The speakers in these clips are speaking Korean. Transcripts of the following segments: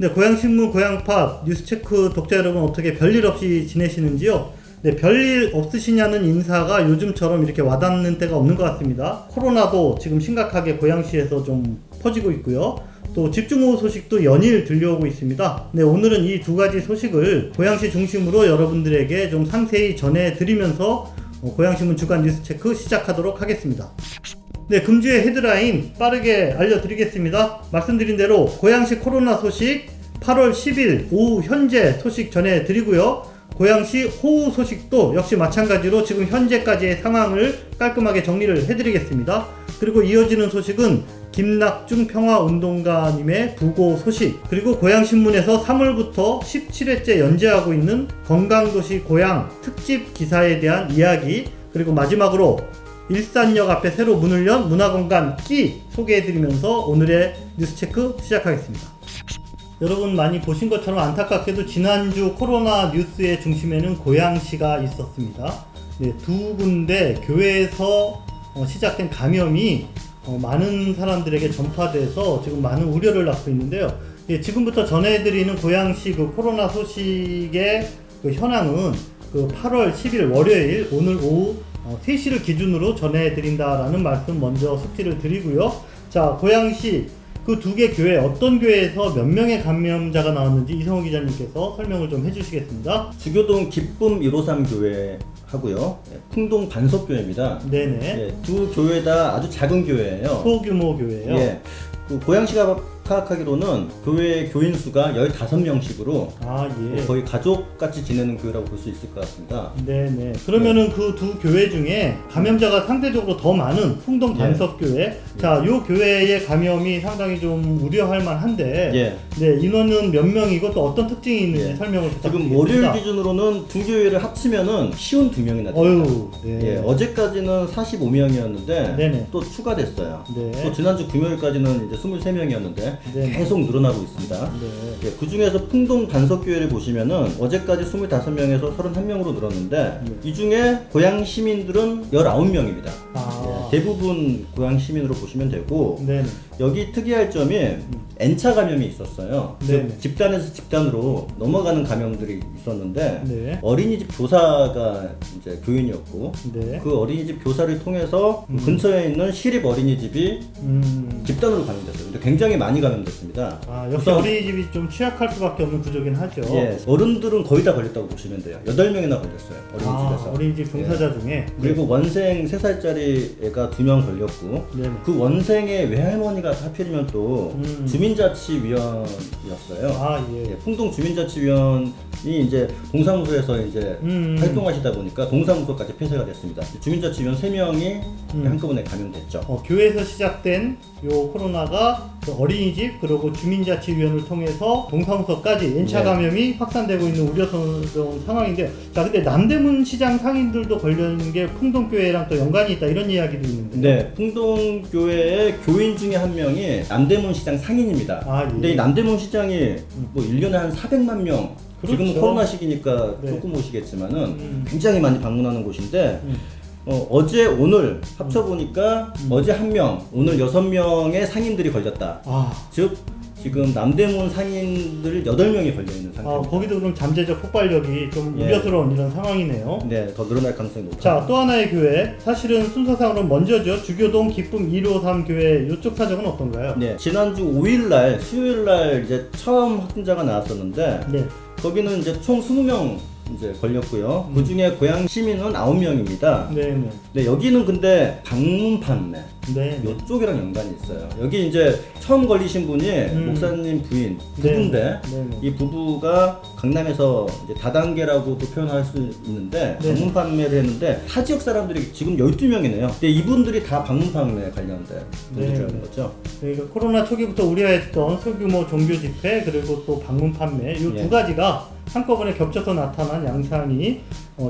네, 고향신문, 고향팝, 뉴스체크 독자 여러분 어떻게 별일 없이 지내시는지요? 네, 별일 없으시냐는 인사가 요즘처럼 이렇게 와닿는 때가 없는 것 같습니다. 코로나도 지금 심각하게 고양시에서 좀 퍼지고 있고요. 또 집중호우 소식도 연일 들려오고 있습니다. 네, 오늘은 이 두 가지 소식을 고양시 중심으로 여러분들에게 좀 상세히 전해드리면서 고양신문 주간 뉴스체크 시작하도록 하겠습니다. 네, 금주의 헤드라인 빠르게 알려드리겠습니다. 말씀드린 대로 고양시 코로나 소식 8월 10일 오후 현재 소식 전해드리고요. 고양시 호우 소식도 역시 마찬가지로 지금 현재까지의 상황을 깔끔하게 정리를 해드리겠습니다. 그리고 이어지는 소식은 김낙중 평화운동가님의 부고 소식, 그리고 고양신문에서 3월부터 17회째 연재하고 있는 건강도시 고양 특집 기사에 대한 이야기, 그리고 마지막으로 일산역 앞에 새로 문을 연 문화공간 끼 소개해드리면서 오늘의 뉴스체크 시작하겠습니다. 여러분 많이 보신 것처럼 안타깝게도 지난주 코로나 뉴스의 중심에는 고양시가 있었습니다. 네, 두 군데 교회에서 시작된 감염이 많은 사람들에게 전파돼서 지금 많은 우려를 낳고 있는데요. 예, 지금부터 전해드리는 고양시 그 코로나 소식의 그 현황은 그 8월 10일 월요일 오늘 오후 3시를 기준으로 전해드린다라는 말씀 먼저 숙지를 드리고요. 자, 고양시 그 두 개 교회, 어떤 교회에서 몇 명의 감염자가 나왔는지 이성호 기자님께서 설명을 좀 해주시겠습니다. 주교동 기쁨 153 교회 하고요. 풍동 반석교회입니다. 네네. 예, 두 교회 다 아주 작은 교회예요. 소규모 교회예요. 예, 그 고양시가 파악하기로는 교회 교인 수가 15명씩으로 거의 가족같이 지내는 교회라고 볼 수 있을 것 같습니다. 네네. 그러면은 그 두 교회 중에 감염자가 상대적으로 더 많은 풍동 반석교회, 자, 요 교회의 감염이 상당히 좀 우려할 만한데, 네, 인원은 몇 명이고 또 어떤 특징이 있는지 설명을 부탁드립니다. 지금 월요일 기준으로는 두 교회를 합치면은 52명이나 됩니다. 네. 예, 어제까지는 45명이었는데 또 추가됐어요. 네. 또 지난주 금요일까지는 이제 23명이었는데 계속 늘어나고 있습니다. 예, 그 중에서 풍동 반석교회를 보시면은 어제까지 25명에서 31명으로 늘었는데 이 중에 고양 시민들은 19명입니다. 예, 대부분 고양 시민으로 보시면 되고, 여기 특이할 점이 N차 감염이 있었어요. 즉 집단에서 집단으로 넘어가는 감염들이 있었는데 어린이집 교사가 이제 교인이었고, 그 어린이집 교사를 통해서 근처에 있는 시립 어린이집이 집단으로 감염됐어요. 근데 굉장히 많이 감염됐습니다. 역시 어린이집이 좀 취약할 수밖에 없는 구조긴 하죠. 예, 어른들은 거의 다 걸렸다고 보시면 돼요. 8명이나 걸렸어요. 어린이집에서. 어린이집 종사자 중에. 그리고 원생 3살짜리 애가 2명 걸렸고, 그 원생의 외할머니가 하필이면 또 주민자치위원이었어요. 예, 풍동 주민자치위원이 이제 동사무소에서 이제 활동하시다 보니까 동사무소까지 폐쇄가 됐습니다. 주민자치위원 3명이 한꺼번에 감염됐죠. 교회에서 시작된 요 코로나가 그 어린이집 그리고 주민자치위원을 통해서 동사무소까지 N차 감염이 확산되고 있는 우려스러운 상황인데, 자, 근데 남대문 시장 상인들도 걸리는 게 풍동교회랑 또 연관이 있다 이런 이야기도 있는데. 네, 풍동교회의 교인 중에 한 명이 남대문 시장 상인입니다. 근데 이 남대문 시장이 뭐 1년에 한 400만 명, 지금은 코로나 시기니까 조금 오시겠지만은 굉장히 많이 방문하는 곳인데, 어제 오늘 합쳐보니까 어제 1명, 오늘 6명의 상인들이 걸렸다. 즉 지금 남대문 상인들 8명이 걸려있는 상태입니다. 거기도 그럼 잠재적 폭발력이 좀 우려스러운 이런 상황이네요. 네, 더 늘어날 가능성이 높다. 자, 또 하나의 교회, 사실은 순서상으로 먼저죠. 주교동 기쁨 153 교회, 이쪽 사정은 어떤가요? 네, 지난주 5일날 수요일날 이제 처음 확진자가 나왔었는데, 거기는 이제 총 20명 이제 걸렸고요. 그 중에 고양 시민은 9명입니다. 네, 여기는 근데 방문 판매, 이쪽이랑 연관이 있어요. 여기 이제 처음 걸리신 분이 목사님 부인 부부인데, 이 부부가 강남에서 이제 다단계라고도 표현할 수 있는데 방문 판매를 했는데 타 지역 사람들이 지금 12명이네요. 근데 이분들이 다 방문 판매 관련된 분들이라는 거죠. 그러니까 코로나 초기부터 우려했던 소규모 종교 집회 그리고 또 방문 판매, 이 두 가지가 한꺼번에 겹쳐서 나타난 양상이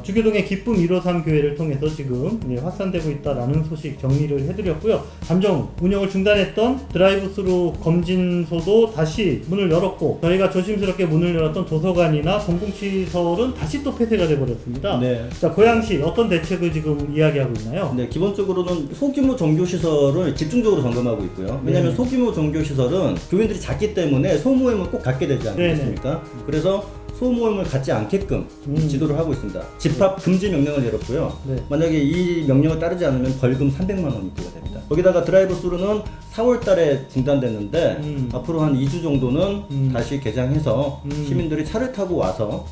주교동의 기쁨 153 교회를 통해서 지금 확산되고 있다라는 소식 정리를 해드렸고요. 잠정 운영을 중단했던 드라이브스루 검진소도 다시 문을 열었고, 저희가 조심스럽게 문을 열었던 도서관이나 공공시설은 다시 또 폐쇄가 돼버렸습니다. 네. 자, 고양시 어떤 대책을 지금 이야기하고 있나요? 네, 기본적으로는 소규모 종교시설을 집중적으로 점검하고 있고요. 왜냐하면 소규모 종교시설은 교인들이 작기 때문에 소모임을 꼭 갖게 되지 않겠습니까? 그래서 소모임을 갖지 않게끔 지도를 하고 있습니다. 집합 금지 명령을 내렸고요. 만약에 이 명령을 따르지 않으면 벌금 300만 원이 입고가 됩니다. 거기다가 드라이브스루는 4월 달에 중단됐는데 앞으로 한 2주 정도는 다시 개장해서 시민들이 차를 타고 와서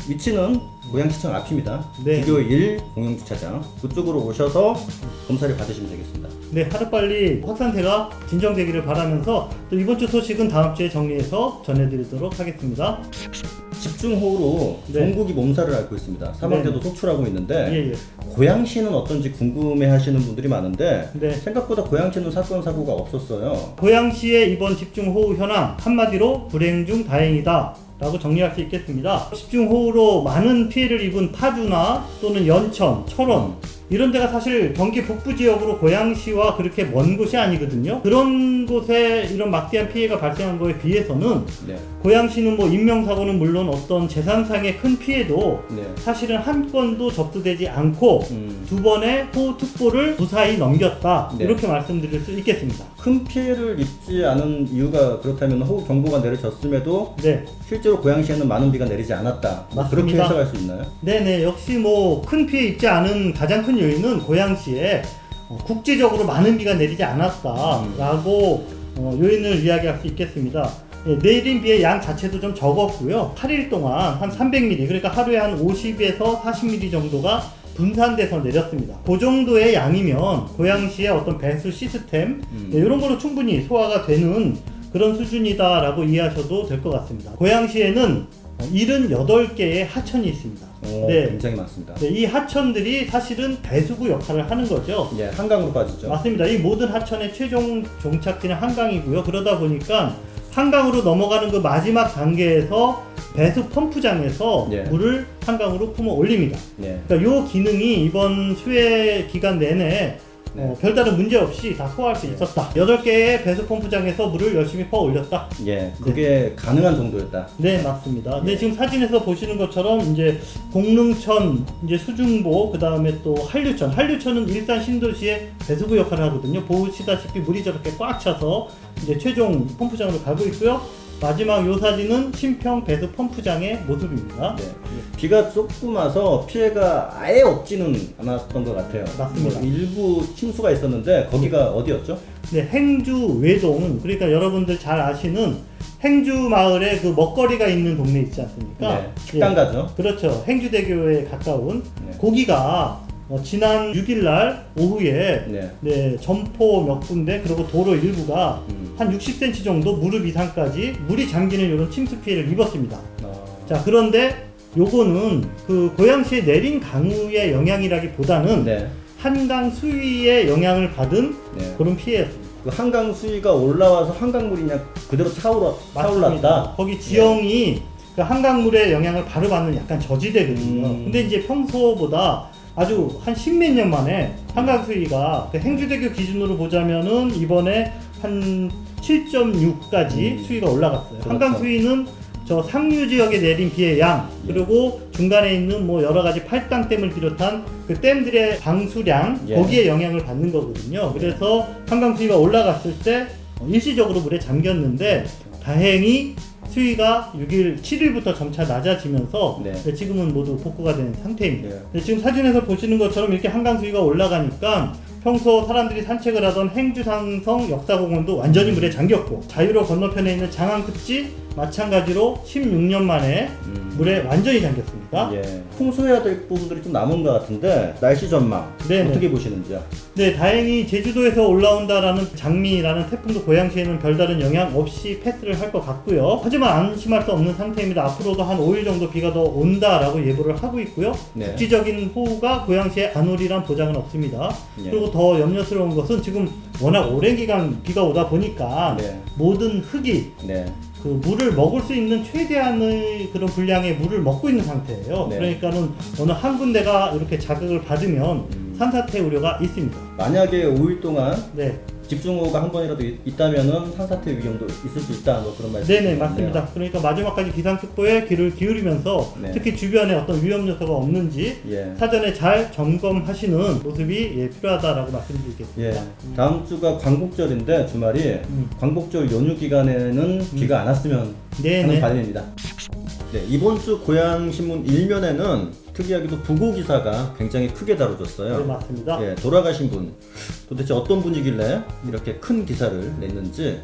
위치는 고양시청 앞입니다. 주교 1 공영주차장 그쪽으로 오셔서 검사를 받으시면 되겠습니다. 네, 하루빨리 확산세가 진정되기를 바라면서 또 이번 주 소식은 다음 주에 정리해서 전해드리도록 하겠습니다. 집중호우로 전국이 몸살을 앓고 있습니다. 사망자도 속출하고 있는데 고양시는 어떤지 궁금해하시는 분들이 많은데 생각보다 고양시는 사건 사고가 없었어요. 고양시의 이번 집중호우 현황 한마디로 불행 중 다행이다 라고 정리할 수 있겠습니다. 집중호우로 많은 피해를 입은 파주나 또는 연천, 철원 이런 데가 사실 경기 북부 지역으로 고양시와 그렇게 먼 곳이 아니거든요. 그런 곳에 이런 막대한 피해가 발생한 거에 비해서는 고양시는 뭐 인명사고는 물론 어떤 재산상의 큰 피해도 사실은 한 건도 접수되지 않고 두 번의 호우특보를 무사히 넘겼다. 이렇게 말씀드릴 수 있겠습니다. 큰 피해를 입지 않은 이유가 그렇다면 호우 경보가 내려졌음에도 실제로 고양시에는 많은 비가 내리지 않았다. 맞습니다. 그렇게 해석할 수 있나요? 네네, 역시 뭐 큰 피해 입지 않은 가장 큰 요인은 고양시에 국지적으로 많은 비가 내리지 않았다라고 요인을 이야기할 수 있겠습니다. 내린 비의 양 자체도 좀 적었고요. 8일 동안 한 300mm, 그러니까 하루에 한 50에서 40mm 정도가 분산돼서 내렸습니다. 그 정도의 양이면 고양시의 어떤 배수 시스템 이런 걸로 충분히 소화가 되는 그런 수준이다라고 이해하셔도 될 것 같습니다. 고양시에는 78개의 하천이 있습니다. 굉장히 많습니다. 이 하천들이 사실은 배수구 역할을 하는 거죠. 한강으로 빠지죠. 맞습니다. 이 모든 하천의 최종 종착지는 한강이고요. 그러다 보니까 한강으로 넘어가는 그 마지막 단계에서 배수 펌프장에서 물을 한강으로 품어 올립니다. 그러니까 이 기능이 이번 수해 기간 내내 별다른 문제 없이 다 소화할 수 있었다. 8개의 배수 펌프장에서 물을 열심히 퍼 올렸다. 그게 가능한 정도였다. 네, 맞습니다. 네, 지금 사진에서 보시는 것처럼 이제 공릉천, 이제 수중보, 그 다음에 또 한류천. 한류천은 일산 신도시의 배수구 역할을 하거든요. 보시다시피 물이 저렇게 꽉 차서 이제 최종 펌프장으로 가고 있고요. 마지막 요 사진은 신평 배수 펌프장의 모습입니다. 비가 조금 와서 피해가 아예 없지는 않았던 것 같아요. 맞습니다. 일부 침수가 있었는데 거기가 어디였죠? 네, 행주 외동. 그러니까 여러분들 잘 아시는 행주 마을에 그 먹거리가 있는 동네 있지 않습니까? 식당 가죠. 그렇죠. 행주대교에 가까운 거기가 지난 6일날 오후에 점포 몇 군데 그리고 도로 일부가 한 60cm 정도 무릎 이상까지 물이 잠기는 이런 침수 피해를 입었습니다. 자, 그런데 요거는 그 고양시에 내린 강우의 영향이라기보다는 한강 수위의 영향을 받은 그런 피해였습니다. 그 한강 수위가 올라와서 한강물이 그냥 그대로 차올랐다. 거기 지형이 그 한강물의 영향을 바로 받는 약간 저지대거든요. 근데 이제 평소보다 아주 한 10몇 년 만에 한강 수위가 그 행주대교 기준으로 보자면은 이번에 한 7.6까지 수위가 올라갔어요. 한강 수위는 저 상류 지역에 내린 비의 양, 그리고 중간에 있는 뭐 여러 가지 팔당댐을 비롯한 그 댐들의 방수량, 거기에 영향을 받는 거거든요. 그래서 한강 수위가 올라갔을 때 일시적으로 물에 잠겼는데 다행히 수위가 7일부터 점차 낮아지면서 지금은 모두 복구가 된 상태입니다. 지금 사진에서 보시는 것처럼 이렇게 한강 수위가 올라가니까 평소 사람들이 산책을 하던 행주상성 역사공원도 완전히 물에 잠겼고, 자유로 건너편에 있는 장안급지 마찬가지로 16년 만에 물에 완전히 잠겼습니다. 풍수해야 될 부분들이 좀 남은 것 같은데 날씨 전망 어떻게 보시는지요? 네, 다행히 제주도에서 올라온다라는 장미라는 태풍도 고양시에는 별다른 영향 없이 패스를 할 것 같고요. 하지만 안심할 수 없는 상태입니다. 앞으로도 한 5일 정도 비가 더 온다라고 예보를 하고 있고요. 국지적인 호우가 고양시에 안 오리란 보장은 없습니다. 그리고 더 염려스러운 것은 지금 워낙 오랜 기간 비가 오다 보니까 모든 흙이 그 물을 먹을 수 있는 최대한의 그런 분량의 물을 먹고 있는 상태예요. 네. 그러니까는 어느 한 군데가 이렇게 자극을 받으면 산사태 우려가 있습니다. 만약에 5일 동안 네. 집중호우가 한 번이라도 있다면은 산사태 위험도 있을 수 있다, 뭐 그런 말씀. 네네, 맞습니다. 그러니까 마지막까지 기상특보에 귀를 기울이면서 네. 특히 주변에 어떤 위험 요소가 없는지 예. 사전에 잘 점검하시는 모습이 필요하다라고 말씀드리겠습니다. 예. 다음 주가 광복절인데 주말이 광복절 연휴 기간에는 비가 안 왔으면 하는 바람입니다. 네, 이번 주 고향신문 1면에는 특이하게도 부고 기사가 굉장히 크게 다뤄졌어요. 네, 맞습니다. 예, 돌아가신 분 도대체 어떤 분이길래 이렇게 큰 기사를 냈는지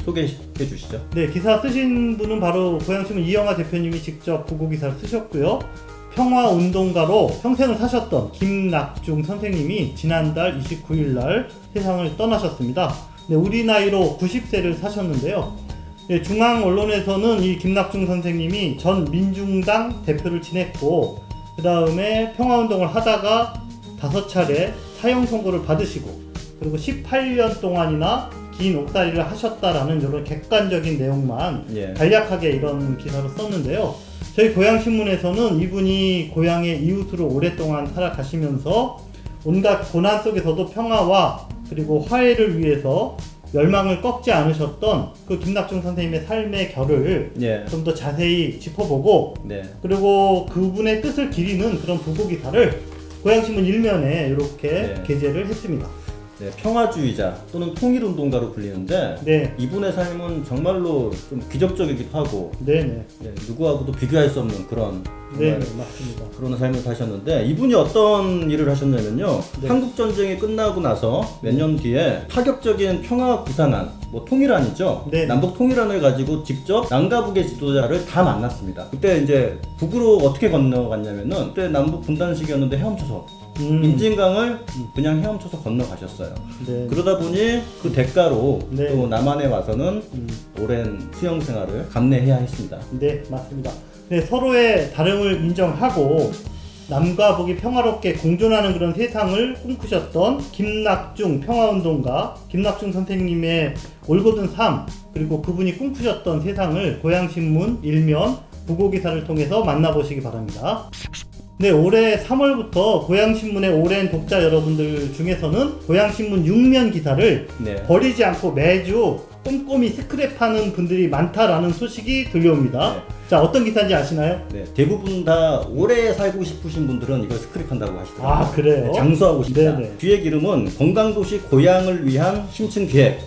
소개해 주시죠. 네, 기사 쓰신 분은 바로 고향신문 이영하 대표님이 직접 부고 기사를 쓰셨고요. 평화운동가로 평생을 사셨던 김낙중 선생님이 지난달 29일 날 세상을 떠나셨습니다. 네, 우리 나이로 90세를 사셨는데요. 네, 중앙 언론에서는 이 김낙중 선생님이 전 민중당 대표를 지냈고 그 다음에 평화운동을 하다가 5차례 사형 선고를 받으시고 그리고 18년 동안이나 긴 옥살이를 하셨다라는 이런 객관적인 내용만 간략하게 이런 기사로 썼는데요. 저희 고향신문에서는 이분이 고향의 이웃으로 오랫동안 살아가시면서 온갖 고난 속에서도 평화와 그리고 화해를 위해서 열망을 꺾지 않으셨던 그 김낙중 선생님의 삶의 결을 좀 더 자세히 짚어보고 그리고 그분의 뜻을 기리는 그런 부고 기사를 고향신문 1면에 이렇게 게재를 했습니다. 네, 평화주의자 또는 통일운동가로 불리는데 이분의 삶은 정말로 좀 기적적이기도 하고 누구하고도 비교할 수 없는 그런 맞습니다. 그런 삶을 사셨는데 이분이 어떤 일을 하셨냐면요. 한국전쟁이 끝나고 나서 몇 년 뒤에 파격적인 평화 구상안, 뭐 통일안이죠. 남북 통일안을 가지고 직접 남과 북의 지도자를 다 만났습니다. 그때 이제 북으로 어떻게 건너갔냐면은 그때 남북 분단 시기였는데 헤엄쳐서 임진강을 그냥 헤엄쳐서 건너가셨어요. 그러다 보니 그 대가로 또 남한에 와서는 오랜 수영 생활을 감내해야 했습니다. 네, 맞습니다. 네, 서로의 다름을 인정하고 남과 북이 평화롭게 공존하는 그런 세상을 꿈꾸셨던 김낙중 평화운동가 김낙중 선생님의 올곧은 삶 그리고 그분이 꿈꾸셨던 세상을 고향신문 1면 부고기사를 통해서 만나보시기 바랍니다. 네, 올해 3월부터 고향신문의 오랜 독자 여러분들 중에서는 고향신문 6면 기사를 버리지 않고 매주 꼼꼼히 스크랩하는 분들이 많다라는 소식이 들려옵니다. 자, 어떤 기사인지 아시나요? 네, 대부분 다 오래 살고 싶으신 분들은 이걸 스크랩한다고 하시더라고요. 아, 그래요? 장수하고 싶다. 기획 이름은 건강도시 고향을 위한 심층 기획.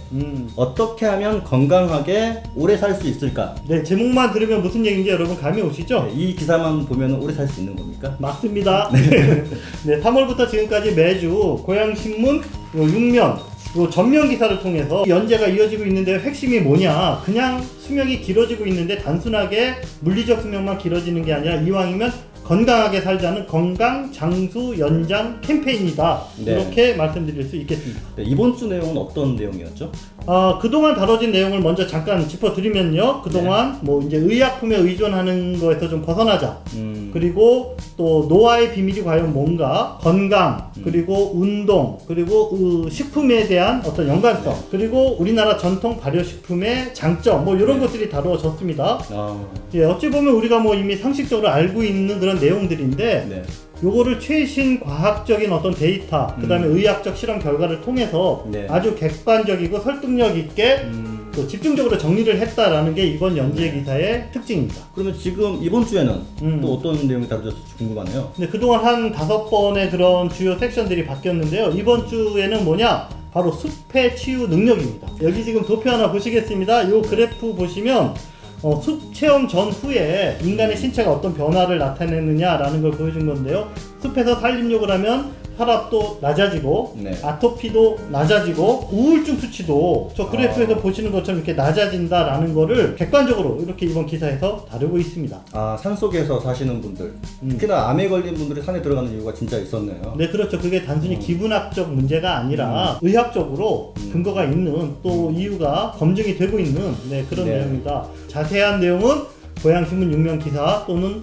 어떻게 하면 건강하게 오래 살 수 있을까? 네, 제목만 들으면 무슨 얘기인지 여러분 감이 오시죠? 이 기사만 보면 오래 살 수 있는 겁니까? 맞습니다. 네, 3월부터 지금까지 매주 고향신문 6면 전면 기사를 통해서 연재가 이어지고 있는데 핵심이 뭐냐, 그냥 수명이 길어지고 있는데 단순하게 물리적 수명만 길어지는 게 아니라 이왕이면 건강하게 살자는 건강 장수 연장 캠페인이다. 이렇게 말씀드릴 수 있겠습니다. 이번 주 내용은 어떤 내용이었죠? 그동안 다뤄진 내용을 먼저 잠깐 짚어드리면요. 그동안 뭐 이제 의약품에 의존하는 거에서 좀 벗어나자. 그리고 또 노화의 비밀이 과연 뭔가, 건강, 그리고 운동, 그리고 식품에 대한 어떤 연관성, 그리고 우리나라 전통 발효식품의 장점, 뭐 이런 것들이 다루어졌습니다. 어찌 보면 우리가 뭐 이미 상식적으로 알고 있는 그런 내용들인데 요거를 최신 과학적인 어떤 데이터, 그 다음에 의학적 실험 결과를 통해서 아주 객관적이고 설득력 있게 또 집중적으로 정리를 했다라는 게 이번 연재 기사의 특징입니다. 그러면 지금 이번 주에는 또 어떤 내용이 다뤄졌을지 궁금하네요. 네, 그동안 한 5번의 그런 주요 섹션들이 바뀌었는데요. 이번 주에는 뭐냐? 바로 숲의 치유 능력입니다. 여기 지금 도표 하나 보시겠습니다. 요 그래프 보시면 숲 체험 전후에 인간의 신체가 어떤 변화를 나타내느냐라는 걸 보여준 건데요. 숲에서 산림욕을 하면 혈압도 낮아지고 아토피도 낮아지고 우울증 수치도 저 그래프에서 보시는 것처럼 이렇게 낮아진다라는 거를 객관적으로 이렇게 이번 기사에서 다루고 있습니다. 산속에서 사시는 분들, 특히나 암에 걸린 분들이 산에 들어가는 이유가 진짜 있었네요. 네, 그렇죠. 그게 단순히 기분학적 문제가 아니라 의학적으로 근거가 있는 또 이유가 검증이 되고 있는 그런 내용입니다. 자세한 내용은 고향신문 6면 기사 또는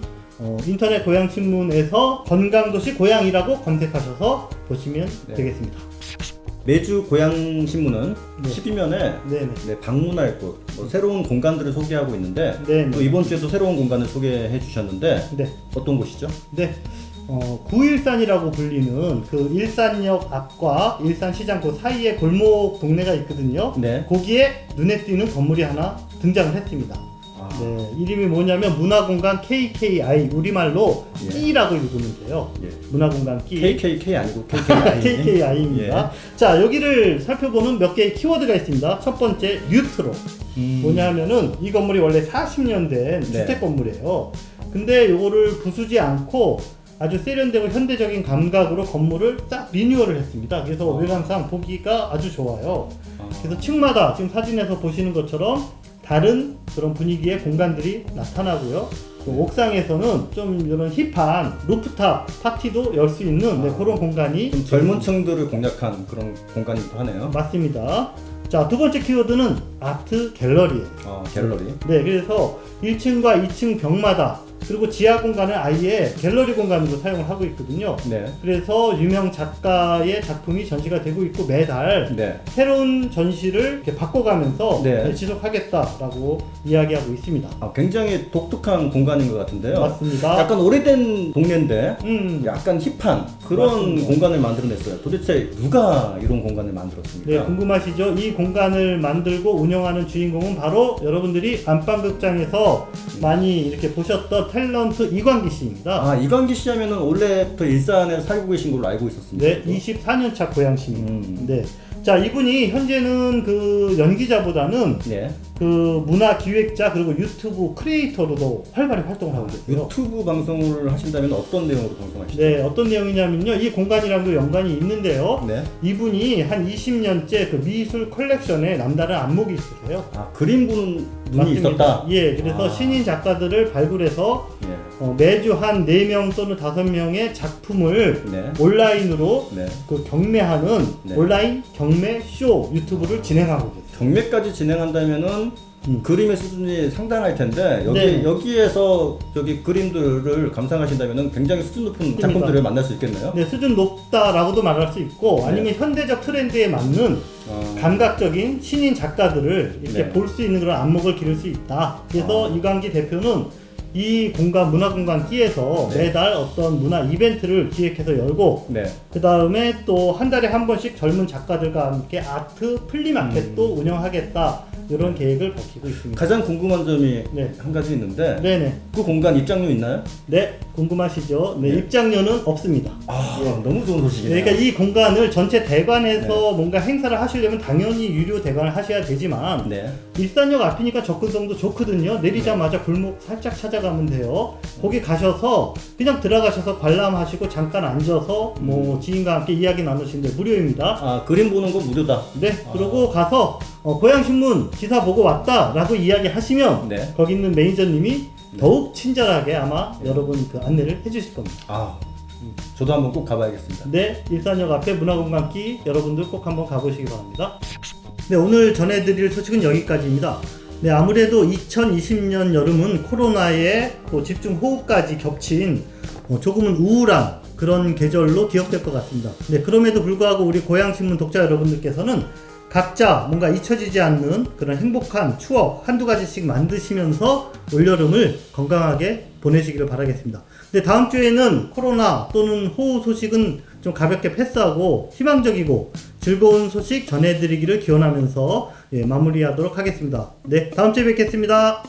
인터넷 고향신문에서 건강도시 고향이라고 검색하셔서 보시면 되겠습니다. 매주 고향신문은 네. 12면에 네네. 네, 방문할 곳, 새로운 공간들을 소개하고 있는데 네네. 또 이번 주에도 새로운 공간을 소개해 주셨는데 네. 어떤 곳이죠? 네. 구일산이라고 불리는 그 일산역 앞과 일산시장 그 사이에 골목 동네가 있거든요. 네. 거기에 눈에 띄는 건물이 하나 등장을 했습니다. 네, 이름이 뭐냐면 문화공간 KKI, 우리말로 예. 끼라고 읽으면 돼요. 예. 문화공간 끼. KKK 아니고 KKI. KKI입니다. 예. 자, 여기를 살펴보는 몇 개의 키워드가 있습니다. 첫 번째, 뉴트로. 뭐냐면은 이 건물이 원래 40년 된 네. 주택 건물이에요. 근데 요거를 부수지 않고 아주 세련되고 현대적인 감각으로 건물을 딱 리뉴얼을 했습니다. 그래서 외관상 보기가 아주 좋아요. 그래서 층마다 지금 사진에서 보시는 것처럼 다른 그런 분위기의 공간들이 나타나고요. 옥상에서는 좀 이런 힙한 루프탑 파티도 열 수 있는 네, 그런 공간이 좀 젊은 층들을 공략한 그런 공간이기도 하네요. 맞습니다. 자, 두 번째 키워드는 아트 갤러리예요. 갤러리. 네, 그래서 1층과 2층 벽마다 그리고 지하 공간을 아예 갤러리 공간으로 사용을 하고 있거든요. 네. 그래서 유명 작가의 작품이 전시가 되고 있고 매달 네. 새로운 전시를 이렇게 바꿔가면서 네. 지속하겠다라고 이야기하고 있습니다. 굉장히 독특한 공간인 것 같은데요. 맞습니다. 약간 오래된 동네인데 약간 힙한 그런 맞습니다. 공간을 만들어냈어요. 도대체 누가 이런 공간을 만들었습니까? 네, 궁금하시죠? 이 공간을 만들고 운영하는 주인공은 바로 여러분들이 안방극장에서 많이 이렇게 보셨던 탤런트 이광기 씨입니다. 이광기 씨 하면은 원래부터 일산에 살고 계신 걸로 알고 있었습니다. 네, 24년차 고향시민. 네. 자, 이분이 현재는 그 연기자보다는 네. 그 문화 기획자 그리고 유튜브 크리에이터로도 활발히 활동을 하고 있어요. 유튜브 방송을 하신다면 어떤 내용으로 방송하시죠? 네, 어떤 내용이냐면요. 이 공간이랑도 연관이 있는데요. 네. 이분이 한 20년째 그 미술 컬렉션에 남다른 안목이 있으세요. 그림 보는 눈이 맞습니다. 있었다? 예, 그래서 신인 작가들을 발굴해서 매주 한 4명 또는 5명의 작품을 온라인으로 그 경매하는 온라인 경매 쇼 유튜브를 진행하고 계세요. 경매까지 진행한다면은 그림의 수준이 상당할 텐데 여기에서 그림들을 감상하신다면은 굉장히 수준 높은 작품들을 만날 수 있겠네요. 네, 수준 높다라고도 말할 수 있고 아니면 현대적 트렌드에 맞는 감각적인 신인 작가들을 이렇게 볼 수 있는 그런 안목을 기를 수 있다. 그래서 이광기 대표는 이 공간 문화공간 끼에서 매달 어떤 문화 이벤트를 기획해서 열고 그 다음에 또 한 달에 한 번씩 젊은 작가들과 함께 아트 플리마켓도 운영하겠다. 이런 계획을 밝히고 있습니다. 가장 궁금한 점이 한 가지 있는데 그 공간 입장료 있나요? 네, 궁금하시죠? 네, 입장료는 없습니다. 너무 좋은 소식이네요. 그러니까 이 공간을 전체 대관에서 뭔가 행사를 하시려면 당연히 유료 대관을 하셔야 되지만 일산역 앞이니까 접근성도 좋거든요. 내리자마자 골목 살짝 찾아가면 돼요. 거기 가셔서 그냥 들어가셔서 관람하시고 잠깐 앉아서 뭐 지인과 함께 이야기 나누시는데 무료입니다. 그림 보는 거 무료다. 네, 그리고 가서 고향신문 기사 보고 왔다 라고 이야기 하시면 거기 있는 매니저님이 더욱 친절하게 아마 여러분 그 안내를 해주실 겁니다. 저도 한번 꼭 가봐야겠습니다. 네, 일산역 앞에 문화공간 끼 여러분들 꼭 한번 가보시기 바랍니다. 네, 오늘 전해드릴 소식은 여기까지입니다. 네, 아무래도 2020년 여름은 코로나의 집중 호우까지 겹친 조금은 우울한 그런 계절로 기억될 것 같습니다. 네, 그럼에도 불구하고 우리 고향신문 독자 여러분들께서는 각자 뭔가 잊혀지지 않는 그런 행복한 추억 한두 가지씩 만드시면서 올여름을 건강하게 보내시기를 바라겠습니다. 근데 다음 주에는 코로나 또는 호우 소식은 좀 가볍게 패스하고 희망적이고 즐거운 소식 전해드리기를 기원하면서 마무리하도록 하겠습니다. 네, 다음 주에 뵙겠습니다.